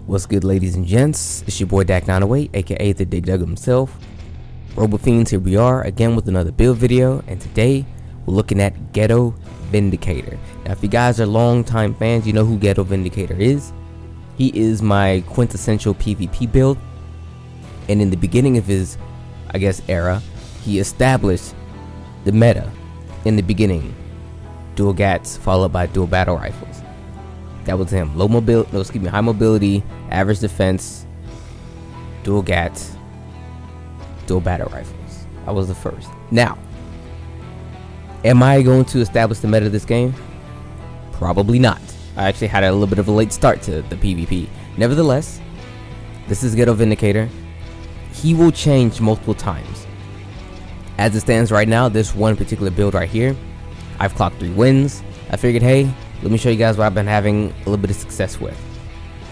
What's good, ladies and gents? It's your boy Dak908, aka the Dig Dug himself. Robofiends, here we are again with another build video, and today we're looking at Ghetto Vindicator. Now, if you guys are longtime fans, you know who Ghetto Vindicator is. He is my quintessential PvP build, and in the beginning of his, era, he established the meta in the beginning. Dual gats followed by dual battle rifles. That was him. High mobility, average defense, dual gats, dual battle rifles. I was the first. Now, am I going to establish the meta of this game? Probably not. I actually had a little bit of a late start to the PvP. Nevertheless, this is Ghetto Vindicator. He will change multiple times. As it stands right now, this one particular build right here, I've clocked 3 wins. I figured, hey, let me show you guys what I've been having a little bit of success with.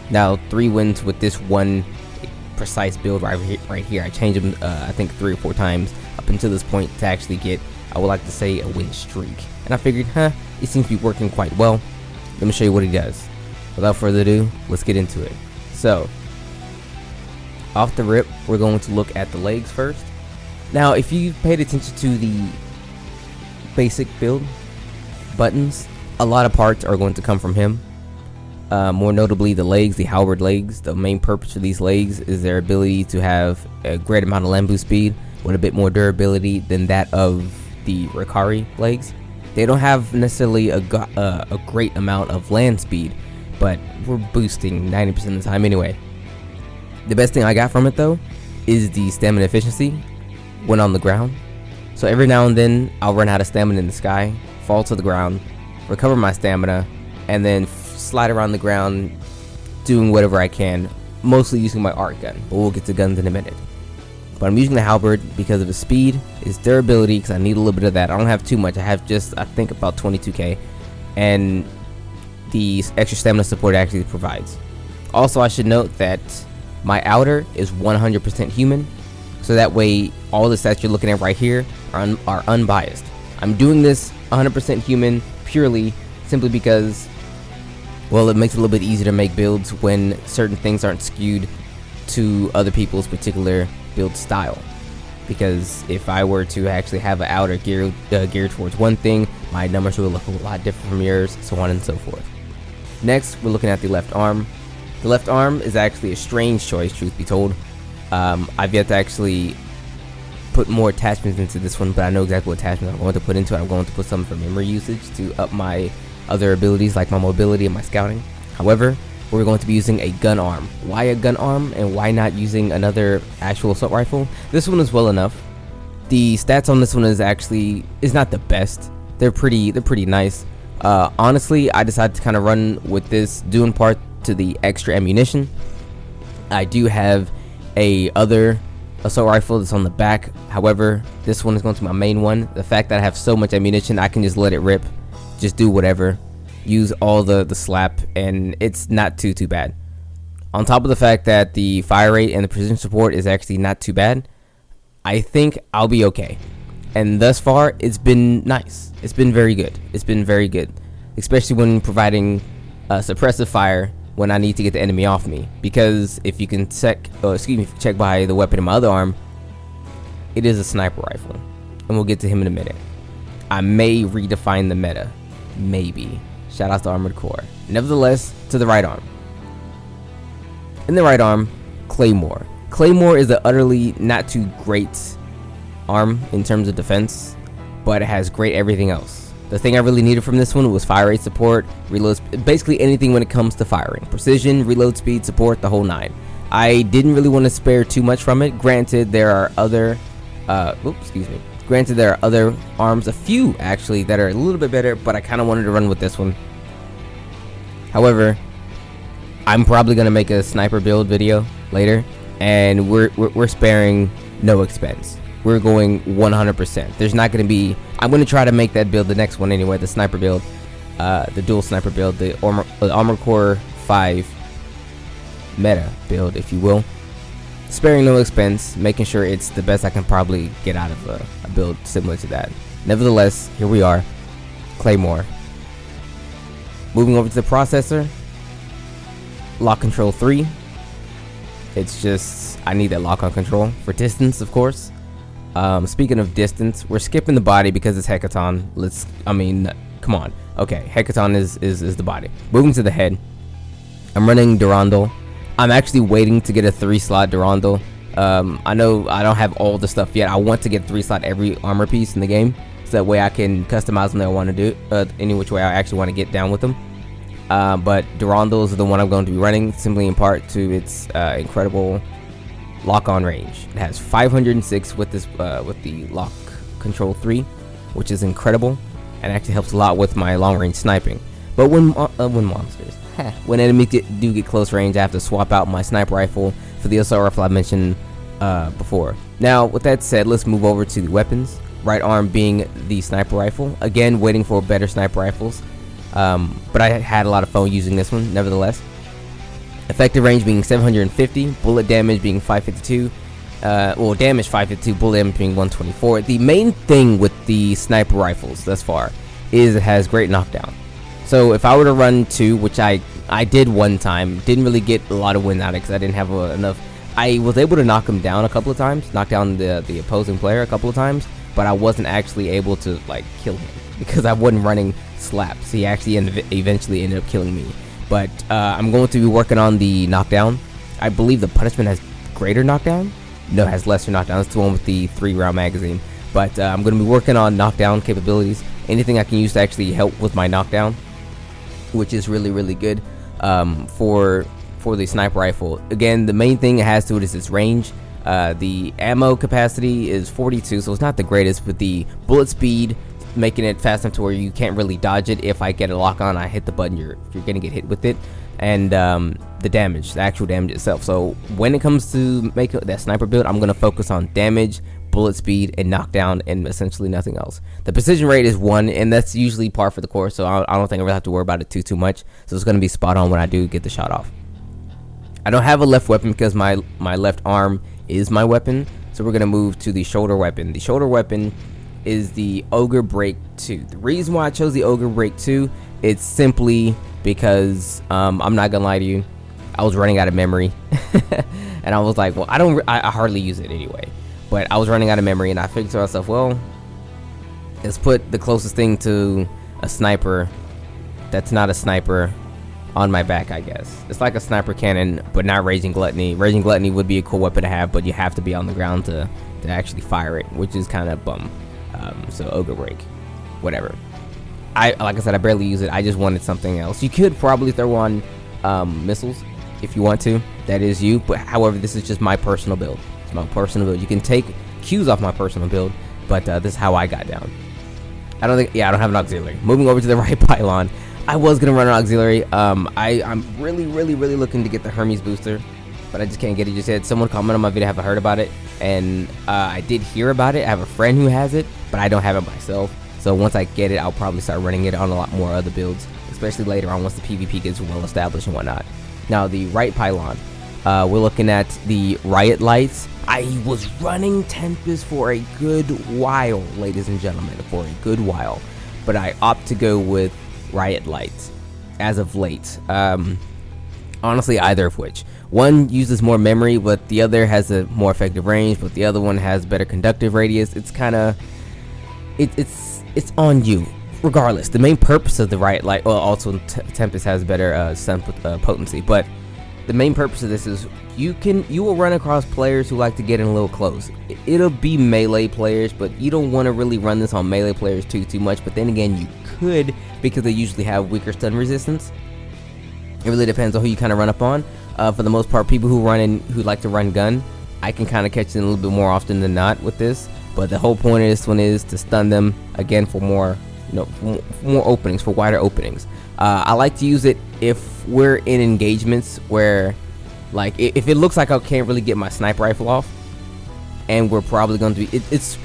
Now, 3 wins with this one precise build right here. I changed them, I think 3 or 4 times up until this point to actually get, I would like to say, a win streak. And I figured, it seems to be working quite well. Let me show you what he does. Without further ado, let's get into it. So, off the rip, we're going to look at the legs first. Now, if you've paid attention to the basic build buttons, a lot of parts are going to come from him. More notably, the legs, the halberd legs. The main purpose for these legs is their ability to have a great amount of land boost speed with a bit more durability than that of the Ricari legs. They don't have necessarily a great amount of land speed, but we're boosting 90% of the time anyway. The best thing I got from it though is the stamina efficiency when on the ground. So every now and then I'll run out of stamina in the sky, fall to the ground, recover my stamina, and then slide around the ground doing whatever I can, mostly using my art gun, but we'll get to guns in a minute. But I'm using the halberd because of the speed, its durability, because I need a little bit of that. I don't have too much. I have just, I think, about 22k, and the extra stamina support it actually provides. Also, I should note that my outer is 100% human, so that way all the stats you're looking at right here are unbiased. I'm doing this 100% human purely simply because, well, it makes it a little bit easier to make builds when certain things aren't skewed to other people's particular build style. Because if I were to actually have an outer geared towards one thing, my numbers would look a lot different from yours, so on and so forth. Next, we're looking at the left arm. The left arm is actually a strange choice, truth be told. I've yet to actually put more attachments into this one, but I know exactly what attachments I'm going to put into it. I'm going to put some for memory usage to up my other abilities like my mobility and my scouting. However, we're going to be using a gun arm. Why a gun arm and why not using another actual assault rifle? This one is well enough. The stats on this one is not the best. They're pretty nice. Honestly, I decided to kind of run with this due in part to the extra ammunition. I do have a other assault rifle that's on the back. However, this one is going to be my main one. The fact that I have so much ammunition, I can just let it rip, just do whatever, use all the slap, and it's not too bad. On top of the fact that the fire rate and the precision support is actually not too bad, I think I'll be okay. And thus far, it's been nice. It's been very good. It's been very good, especially when providing suppressive fire when I need to get the enemy off me. Because if you can check by the weapon in my other arm, it is a sniper rifle, and we'll get to him in a minute. I may redefine the meta, maybe. Shout out to Armored Core. Nevertheless, to the right arm. In the right arm, Claymore. Claymore is an utterly not too great arm in terms of defense, but it has great everything else. The thing I really needed from this one was fire rate support, reload, basically anything when it comes to firing. Precision, reload speed, support, the whole 9. I didn't really want to spare too much from it. Granted, there are other, Granted, there are other arms, a few actually, that are a little bit better, but I kind of wanted to run with this one. However, I'm probably going to make a sniper build video later, and we're sparing no expense. We're going 100%. There's not going to be, I'm going to try to make that build the next one anyway, the sniper build, the dual sniper build, the Armored Core 5 meta build, if you will. Sparing no expense, making sure it's the best I can probably get out of a build similar to that. Nevertheless, here we are, Claymore. Moving over to the processor, lock control 3, It's just I need that lock-on control for distance, of course. Speaking of distance, we're skipping the body because it's Hecaton. Come on. Okay, Hecaton is the body. Moving to the head, I'm running Durandal. I'm actually waiting to get a 3-slot Durandal. I know I don't have all the stuff yet. I want to get 3-slot every armor piece in the game, so that way I can customize them that I want to do, any which way I actually want to get down with them. But Durandal is the one I'm going to be running, simply in part to its incredible lock-on range. It has 506 with this with the lock control 3, which is incredible, and actually helps a lot with my long-range sniping. But when enemies do get close range, I have to swap out my sniper rifle for the assault rifle I mentioned before. Now, with that said, let's move over to the weapons. Right arm being the sniper rifle. Again, waiting for better sniper rifles. But I had a lot of fun using this one, nevertheless. Effective range being 750, bullet damage being 552. Damage 552, bullet damage being 124. The main thing with the sniper rifles thus far is it has great knockdown. So if I were to run 2, which I did one time, didn't really get a lot of win out of it because I didn't have enough. I was able to knock him down a couple of times, knock down the opposing player a couple of times, but I wasn't actually able to like kill him because I wasn't running slaps. He actually eventually ended up killing me. But I'm going to be working on the knockdown. I believe the punishment has greater knockdown. No, it has lesser knockdown. It's the one with the 3-round magazine. But I'm going to be working on knockdown capabilities. Anything I can use to actually help with my knockdown, which is really, really good for the sniper rifle. Again, the main thing it has to it is its range. The ammo capacity is 42, so it's not the greatest, but the bullet speed, making it fast enough to where you can't really dodge it. If I get a lock on, I hit the button, you're gonna get hit with it. And the damage, the actual damage itself. So when it comes to make that sniper build, I'm gonna focus on damage, bullet speed, and knockdown, and essentially nothing else. The precision rate is 1, and that's usually par for the course, so I don't think I really have to worry about it too much. So it's gonna be spot on when I do get the shot off. I don't have a left weapon because my left arm is my weapon, so we're gonna move to the shoulder weapon. The shoulder weapon is the Ogre Break 2. The reason why I chose the Ogre Break 2, it's simply because I'm not gonna lie to you, I was running out of memory and I was like, well, I hardly use it anyway, but I was running out of memory, and I figured to myself, well, let's put the closest thing to a sniper that's not a sniper on my back, I guess. It's like a sniper cannon, but not Raging Gluttony. Raging Gluttony would be a cool weapon to have, but you have to be on the ground to actually fire it, which is kind of bum. So Ogre Break, whatever. Like I said, I barely use it. I just wanted something else. You could probably throw on missiles if you want to. That is you. But however, this is just my personal build. It's my personal build. You can take cues off my personal build, but this is how I got down. I don't have an auxiliary. Moving over to the right pylon. I was gonna run an auxiliary. I'm really looking to get the Hermes booster, but I just can't get it just yet. Someone commented on my video, haven't heard about it, and I did hear about it. I have a friend who has it, but I don't have it myself. So once I get it, I'll probably start running it on a lot more other builds, especially later on once the PvP gets well established and whatnot. Now the right pylon, we're looking at the Riot Lights. I was running Tempest for a good while, ladies and gentlemen, for a good while, but I opt to go with Riot Lights as of late. Honestly, either of which. One uses more memory, but the other has a more effective range, but the other one has better conductive radius. It's kind of it's on you. Regardless, the main purpose of the Riot Light, well, also Tempest has better stun potency, but the main purpose of this is you will run across players who like to get in a little close. It'll be melee players, but you don't want to really run this on melee players too much. But then again, you could, because they usually have weaker stun resistance. It really depends on who you kind of run up on. For the most part, people who like to run gun, I can kind of catch them a little bit more often than not with this. But the whole point of this one is to stun them again for more, for more openings, for wider openings. I like to use it if we're in engagements where, like, if it looks like I can't really get my sniper rifle off, and we're probably going to be, it's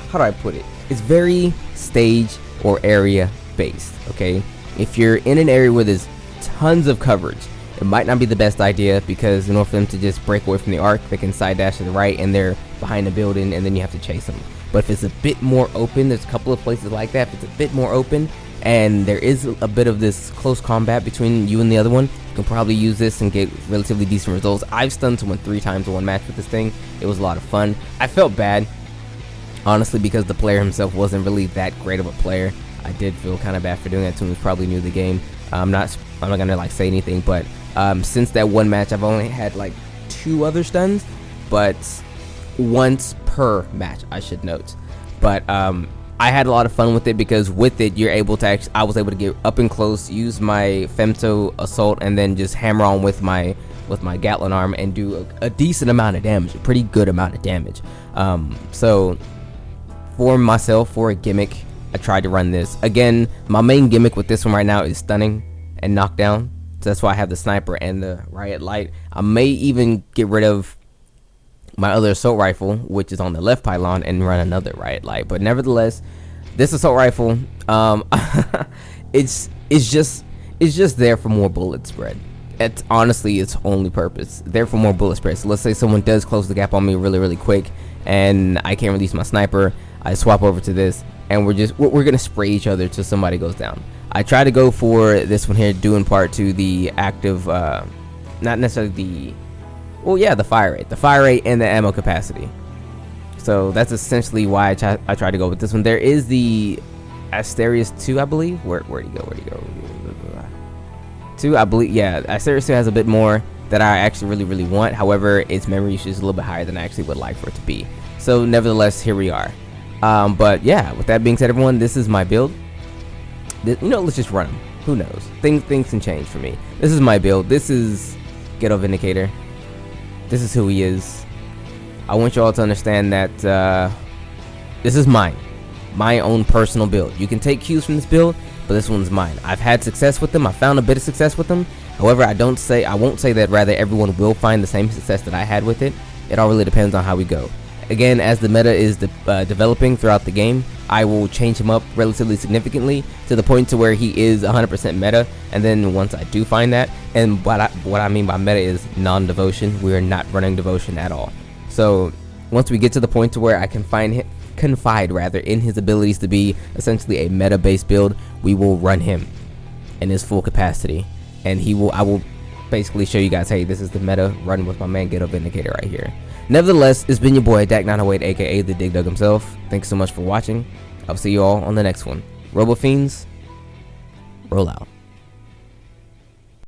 how do I put it? It's very stage or area based. Okay, if you're in an area where there's tons of coverage, it might not be the best idea, because in order for them to just break away from the arc, they can side dash to the right and they're behind a building, and then you have to chase them. But if it's a bit more open, there's a couple of places like that. If it's a bit more open and there is a bit of this close combat between you and the other one, can probably use this and get relatively decent results. I've stunned someone 3 times in one match with this thing. It was a lot of fun. I felt bad, honestly, because the player himself wasn't really that great of a player. I did feel kind of bad for doing that to him. He was probably new to the game. I'm not gonna like say anything, but since that one match, I've only had like 2 other stuns, but once per match, I should note. But I had a lot of fun with it, because with it you're able to I was able to get up and close, use my femto assault, and then just hammer on with my Gatling arm and do a decent amount of damage, a pretty good amount of damage. So for myself, for a gimmick, I tried to run this. Again, my main gimmick with this one right now is stunning and knockdown, so that's why I have the sniper and the riot light. I may even get rid of my other assault rifle, which is on the left pylon, and run another riot light. But nevertheless, this assault rifle, it's just there for more bullet spread. It's honestly its only purpose, there for more bullet spread. So let's say someone does close the gap on me really quick, and I can't release my sniper. I swap over to this, and we're gonna spray each other till somebody goes down. I try to go for this one here, due in part to the active, not necessarily the, well, yeah, the fire rate and the ammo capacity. So that's essentially why I try to go with this one. There is the Asterius 2, I believe. Where'd he go? 2, I believe. Yeah, Asterius 2 has a bit more that I actually really want. However, its memory usage is a little bit higher than I actually would like for it to be. So nevertheless, here we are. But yeah, with that being said, everyone, this is my build. Let's just run them. Who knows? Things can change for me. This is my build. This is Ghetto Vindicator. This is who he is. I want you all to understand that this is mine, my own personal build. You can take cues from this build, but this one's mine. I've had success with them. I found a bit of success with them. However, I won't say that rather everyone will find the same success that I had with it. It all really depends on how we go. Again, as the meta is developing throughout the game, I will change him up relatively significantly to the point to where he is 100% meta. And then once I do find that, and what I mean by meta is non-devotion. We are not running devotion at all. So once we get to the point to where I can confide in his abilities to be essentially a meta-based build, we will run him in his full capacity, and I will basically show you guys, hey, this is the meta run with my man Ghetto Vindicator right here. Nevertheless, it's been your boy Dak908, aka the Dig Dug himself. Thanks so much for watching. I'll see you all on the next one. Robo Fiends, roll out.